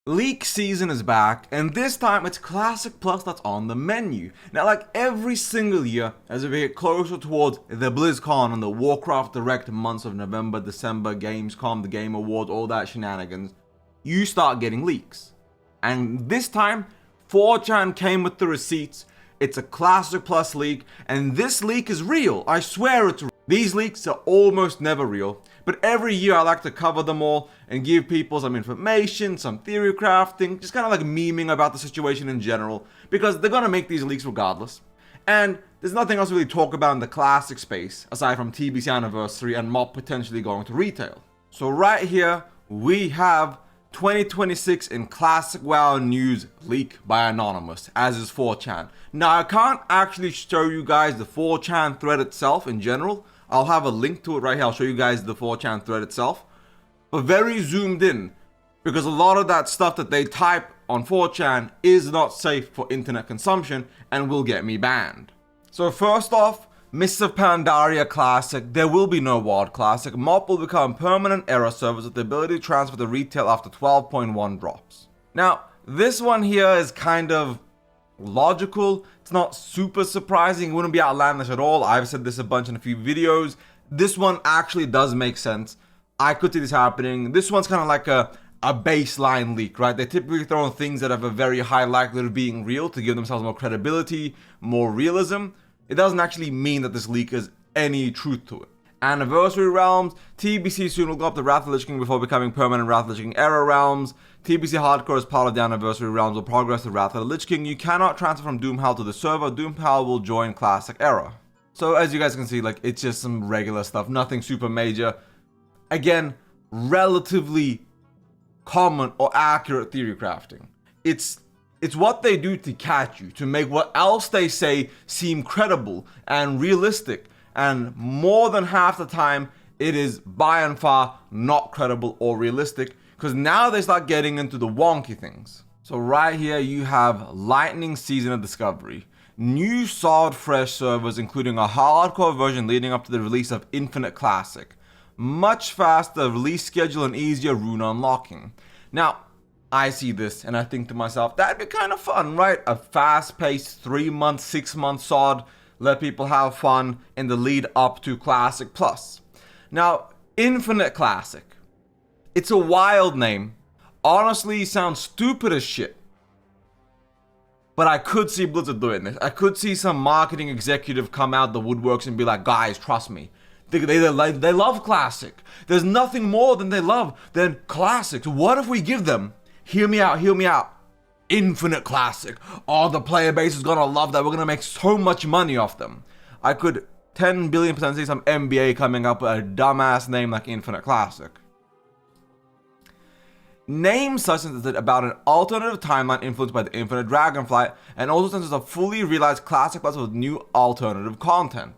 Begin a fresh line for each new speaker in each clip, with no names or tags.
League season is back, and this time it's Classic Plus that's on the menu. Now, like every single year, as we get closer towards the BlizzCon and the Warcraft Direct months of November, December, Gamescom, the Game Awards, all that shenanigans, you start getting leaks. And this time, 4chan came with the receipts. It's a Classic Plus leak, and this leak is real. I swear it's real. These leaks are almost never real, but every year I like to cover them all and give people some information, some theory crafting, just kind of like memeing about the situation in general, because they're gonna make these leaks regardless. And there's nothing else to really talk about in the classic space, aside from TBC Anniversary and MOP potentially going to retail. So right here, we have 2026 in Classic WoW news leak by Anonymous, as is 4chan. Now, I can't actually show you guys the 4chan thread itself in general. I'll have a link to it right here. I'll show you guys the 4chan thread itself. But very zoomed in, because a lot of that stuff that they type on 4chan is not safe for internet consumption and will get me banned. So first off, Mists of Pandaria Classic, there will be no WoD Classic. MOP will become permanent error servers with the ability to transfer to retail after 12.1 drops. Now, this one here is kind of logical. It's not super surprising. It wouldn't be outlandish at all. I've said this a bunch in a few videos. This one actually does make sense. I could see this happening. This one's kind of like a baseline leak, right? They typically throw in things that have a very high likelihood of being real to give themselves more credibility, more realism. It doesn't actually mean that this leak has any truth to it. Anniversary realms, TBC soon will go up to Wrath of the Lich King before becoming permanent Wrath of the Lich King era realms. TBC Hardcore as part of the Anniversary realms will progress to Wrath of the Lich King. You cannot transfer from Doomhal to the server. Doomhal will join Classic era. So as you guys can see, like, it's just some regular stuff, nothing super major. Again, relatively common or accurate theory crafting. It's what they do to catch you, to make what else they say seem credible and realistic. And more than half the time, it is by and far not credible or realistic, because now they start getting into the wonky things. So right here, you have Lightning Season of Discovery. New solid fresh servers, including a hardcore version leading up to the release of Infinite Classic. Much faster release schedule and easier rune unlocking. Now, I see this and I think to myself, that'd be kind of fun, right? A fast-paced 3-month, 6-month SOD, let people have fun in the lead up to Classic Plus. Now, Infinite Classic. It's a wild name. Honestly, sounds stupid as shit. But I could see Blizzard doing this. I could see some marketing executive come out the woodworks and be like, guys, trust me. They love Classic. There's nothing more than they love than Classic. So what if we give them, hear me out, Infinite Classic. Oh, the player base is gonna love that. We're gonna make so much money off them. I could 10 billion% see some MBA coming up with a dumbass name like Infinite Classic. Name such as about an alternative timeline influenced by the Infinite Dragonflight, and also since it's a fully realized Classic Plus with new alternative content.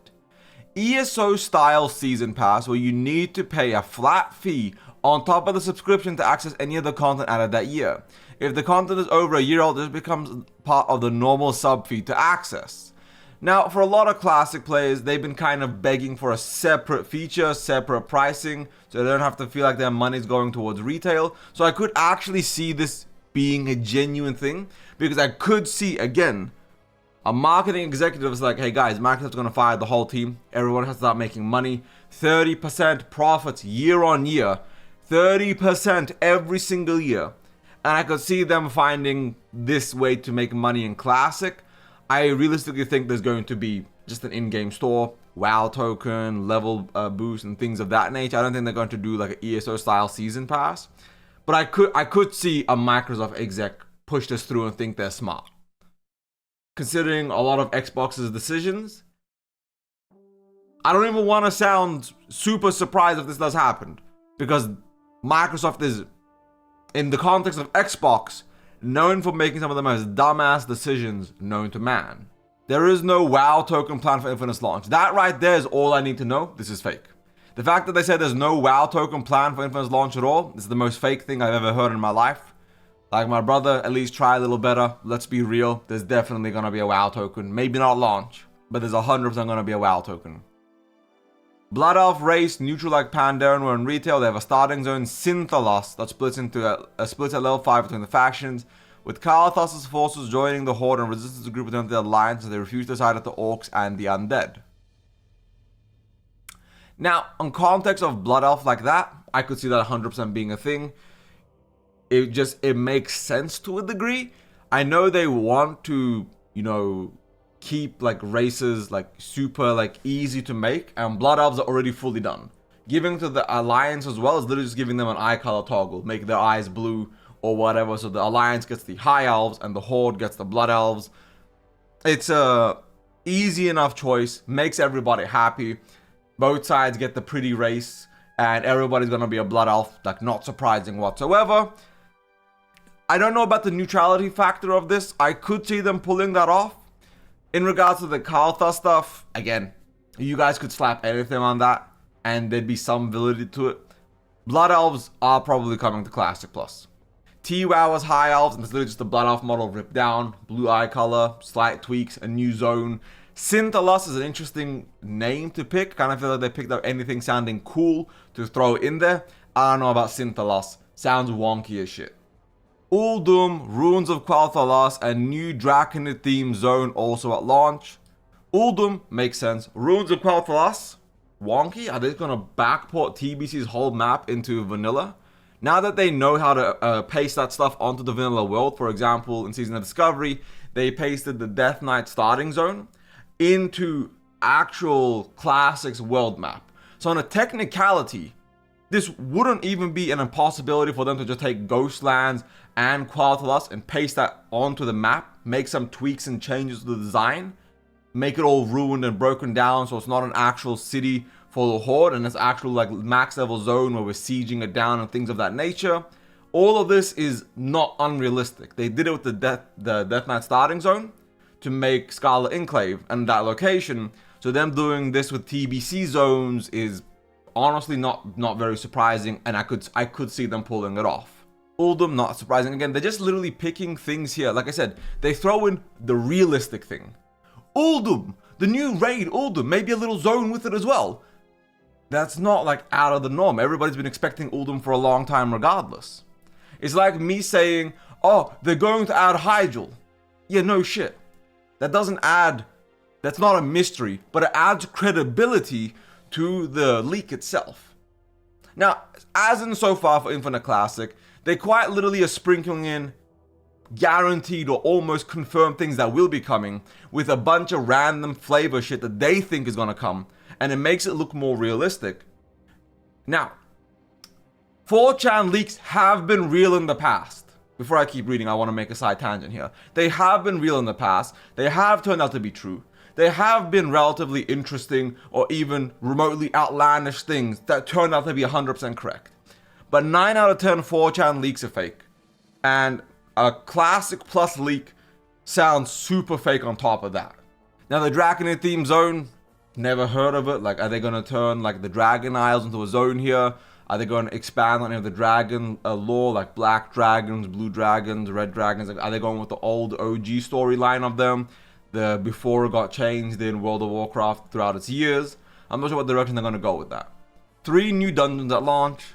ESO style season pass where you need to pay a flat fee on top of the subscription to access any of the content added that year. If the content is over a year old, this becomes part of the normal sub fee to access. Now, for a lot of Classic players, they've been kind of begging for a separate feature, separate pricing, so they don't have to feel like their money's going towards retail. So I could actually see this being a genuine thing, because I could see, again, a marketing executive is like, hey guys, Microsoft's gonna fire the whole team. Everyone has to start making money. 30% profits year on year. 30% every single year. And I could see them finding this way to make money in Classic. I realistically think there's going to be just an in-game store, WoW token, level boost, and things of that nature. I don't think they're going to do like an ESO style season pass. But I could see a Microsoft exec push this through and think they're smart. Considering a lot of Xbox's decisions, I don't even want to sound super surprised if this does happen, because Microsoft is, in the context of Xbox, known for making some of the most dumbass decisions known to man. There is no WoW token plan for Infinite's launch. That right there is all I need to know. This is fake. The fact that they said there's no WoW token plan for Infinite's launch at all is the most fake thing I've ever heard in my life. Like, my brother, at least try a little better. Let's be real. There's definitely gonna be a WoW token. Maybe not launch, but there's 100% gonna be a WoW token. Blood Elf race, neutral like Pandaren were in retail. They have a starting zone, Synthalos, that splits at level 5 between the factions, with Kael'thas' forces joining the Horde and resistance to group within the Alliance as they refuse to side with the Orcs and the Undead. Now, on context of Blood Elf like that, I could see that 100% being a thing. It makes sense to a degree. I know they want to, keep like races like super like easy to make, and Blood Elves are already fully done. Giving to the Alliance as well is literally just giving them an eye color toggle, make their eyes blue or whatever, so the Alliance gets the High Elves and the Horde gets the Blood Elves. It's a easy enough choice, makes everybody happy. Both sides get the pretty race, and everybody's gonna be a Blood Elf, like not surprising whatsoever. I don't know about the neutrality factor of this. I could see them pulling that off. In regards to the Kael'thas stuff, again, you guys could slap anything on that, and there'd be some validity to it. Blood Elves are probably coming to Classic Plus. TWoW was High Elves, and it's literally just the Blood Elf model ripped down, blue eye color, slight tweaks, a new zone. Synthalos is an interesting name to pick. Kind of feel like they picked up anything sounding cool to throw in there. I don't know about Synthalos. Sounds wonky as shit. Uldum, Ruins of Quel'Thalas, a new Draconid themed zone also at launch. Uldum makes sense. Ruins of Quel'Thalas, wonky. Are they gonna backport TBC's whole map into vanilla? Now that they know how to paste that stuff onto the vanilla world, for example, in Season of Discovery, they pasted the Death Knight starting zone into actual Classics world map. So on a technicality, this wouldn't even be an impossibility for them to just take Ghostlands and Quel'Thalas and paste that onto the map, make some tweaks and changes to the design, make it all ruined and broken down so it's not an actual city for the Horde and it's actual like max level zone where we're sieging it down and things of that nature. All of this is not unrealistic. They did it with the Death Knight starting zone to make Scarlet Enclave and that location, so them doing this with TBC zones is honestly not very surprising, and I could see them pulling it off. Uldum, not surprising. Again, they're just literally picking things here. Like I said, they throw in the realistic thing. Uldum, the new raid Uldum, maybe a little zone with it as well. That's not like out of the norm. Everybody's been expecting Uldum for a long time regardless. It's like me saying, oh, they're going to add Hyjal. Yeah, no shit. That's not a mystery, but it adds credibility to the leak itself. Now, as in so far for Infinite Classic, they quite literally are sprinkling in guaranteed or almost confirmed things that will be coming with a bunch of random flavor shit that they think is gonna come, and it makes it look more realistic. Now, 4chan leaks have been real in the past. Before I keep reading, I want to make a side tangent here. They have been real in the past. They have turned out to be true. They have been relatively interesting or even remotely outlandish things that turned out to be 100% correct. But 9 out of 10 4chan leaks are fake. And a Classic Plus leak sounds super fake on top of that. Now the Draconid theme zone, never heard of it. Like, are they going to turn like the Dragon Isles into a zone here? Are they going to expand on any of the dragon lore, like black dragons, blue dragons, red dragons? Like, are they going with the old OG storyline of them, the before it got changed in World of Warcraft throughout its years? I'm not sure what direction they're going to go with that. 3 new dungeons at launch.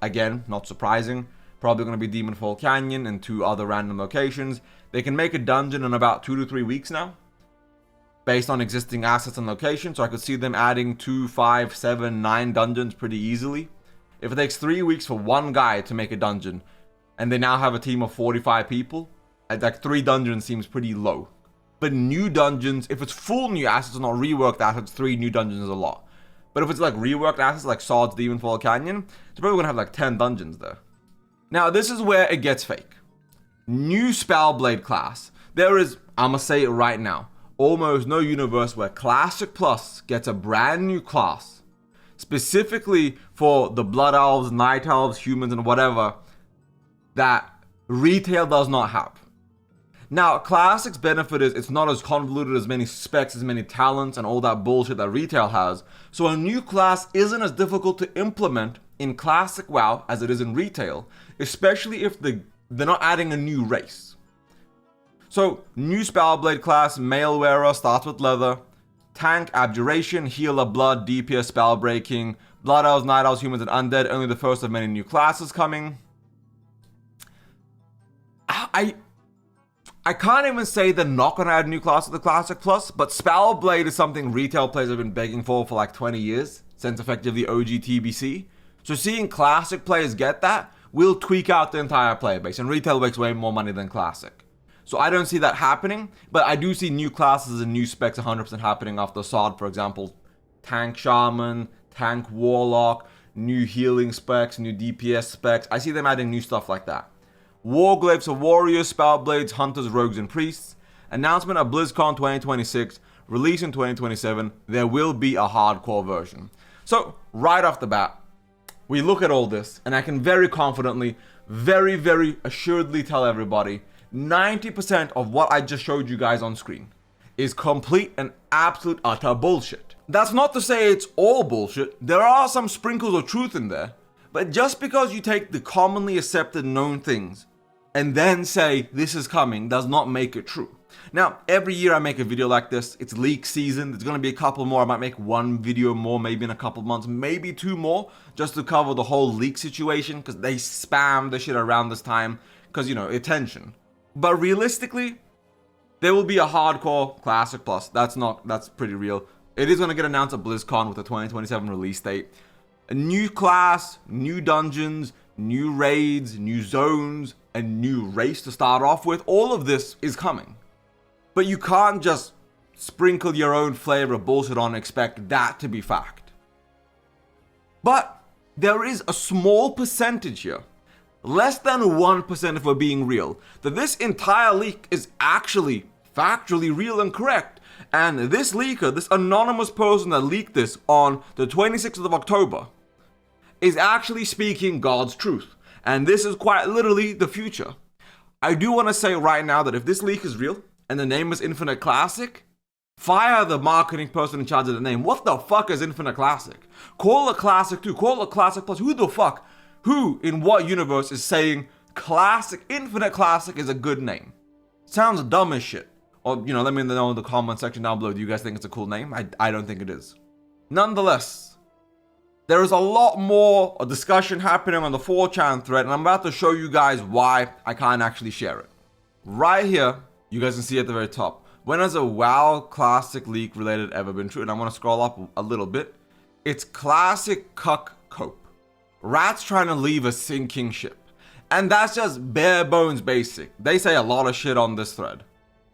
Again, not surprising. Probably going to be Demonfall Canyon and 2 other random locations. They can make a dungeon in about 2 to 3 weeks now, based on existing assets and locations. So I could see them adding 2, 5, 7, 9 dungeons pretty easily. If it takes 3 weeks for one guy to make a dungeon, and they now have a team of 45 people, like 3 dungeons seems pretty low. But new dungeons, if it's full new assets and not reworked assets, 3 new dungeons is a lot. But if it's like reworked assets like Swords, Demonfall Canyon, it's probably gonna have like 10 dungeons there. Now this is where it gets fake. New Spellblade class. There is, I'ma say it right now, almost no universe where Classic Plus gets a brand new class specifically for the Blood Elves, Night Elves, humans, and whatever that retail does not have. Now, Classic's benefit is it's not as convoluted, as many specs, as many talents, and all that bullshit that retail has. So a new class isn't as difficult to implement in Classic WoW as it is in retail, especially if they're not adding a new race. So, new Spellblade class, Mail Wearer, starts with leather. Tank, Abjuration, Healer, Blood, DPS, Spell Breaking, Blood Elves, Night Elves, Humans, and Undead. Only the first of many new classes coming. I can't even say they're not going to add new classes to the Classic Plus, but Spellblade is something retail players have been begging for like 20 years, since effectively OG TBC. So seeing Classic players get that will tweak out the entire player base, and retail makes way more money than Classic. So I don't see that happening, but I do see new classes and new specs 100% happening after Assad, for example. Tank Shaman, Tank Warlock, new healing specs, new DPS specs. I see them adding new stuff like that. Warglyphs of Warriors, Spellblades, Hunters, Rogues, and Priests. Announcement of BlizzCon 2026. Release in 2027. There will be a hardcore version. So, right off the bat, we look at all this, and I can very confidently, very, very assuredly tell everybody, 90% of what I just showed you guys on screen is complete and absolute utter bullshit. That's not to say it's all bullshit. There are some sprinkles of truth in there. But just because you take the commonly accepted known things and then say this is coming does not make it true. Now, every year I make a video like this. It's leak season. There's going to be a couple more. I might make one video more, maybe in a couple months, maybe two more, just to cover the whole leak situation, because they spam the shit around this time because, you know, attention. But realistically, there will be a hardcore Classic Plus. That's pretty real. It is going to get announced at BlizzCon with a 2027 release date. A new class, new dungeons, new raids, new zones, a new race to start off with. All of this is coming. But you can't just sprinkle your own flavor of bullshit on and expect that to be fact. But there is a small percentage here, less than 1% if we're being real, that this entire leak is actually factually real and correct. And this leaker, this anonymous person that leaked this on the 26th of October, is actually speaking God's truth. And this is quite literally the future. I do want to say right now that if this leak is real, and the name is Infinite Classic, fire the marketing person in charge of the name. What the fuck is Infinite Classic? Call it Classic 2, call it Classic Plus. Who the fuck? Who in what universe is saying Classic, Infinite Classic is a good name? Sounds dumb as shit. Or, you know, let me know in the comment section down below. Do you guys think it's a cool name? I don't think it is. Nonetheless, there is a lot more discussion happening on the 4chan thread, and I'm about to show you guys why I can't actually share it. Right here, you guys can see at the very top. When has a WoW Classic leak related ever been true? And I want to scroll up a little bit. It's Classic Cuck Cope. Rats trying to leave a sinking ship. And that's just bare bones basic. They say a lot of shit on this thread.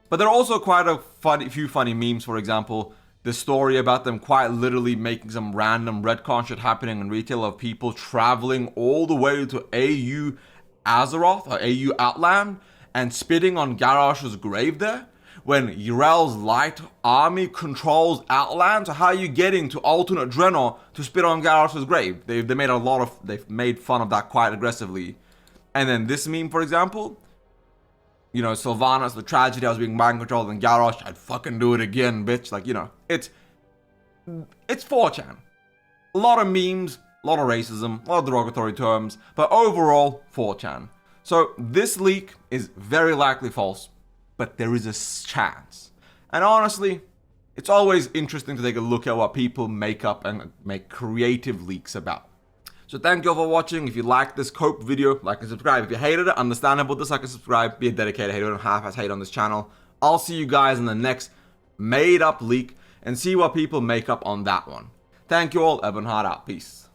But there are also quite a few funny memes. For example, the story about them quite literally making some random retcon shit happening in retail of people traveling all the way to AU Azeroth or AU Outland and spitting on Garrosh's grave there, when Yrel's light army controls Outland. So how are you getting to alternate Draenor to spit on Garrosh's grave? They've made fun of that quite aggressively. And then this meme, for example, you know, Sylvanas, the tragedy, I was being mind controlled, and Garrosh, I'd fucking do it again, bitch. Like, you know, it's 4chan. A lot of memes, a lot of racism, a lot of derogatory terms, but overall, 4chan. So this leak is very likely false, but there is a chance. And honestly, it's always interesting to take a look at what people make up and make creative leaks about. So thank you all for watching. If you liked this Cope video, like and subscribe. If you hated it, understandable, dislike and subscribe. Be a dedicated hater and half-ass hate on this channel. I'll see you guys in the next made-up leak and see what people make up on that one. Thank you all. Ebonheart out. Peace.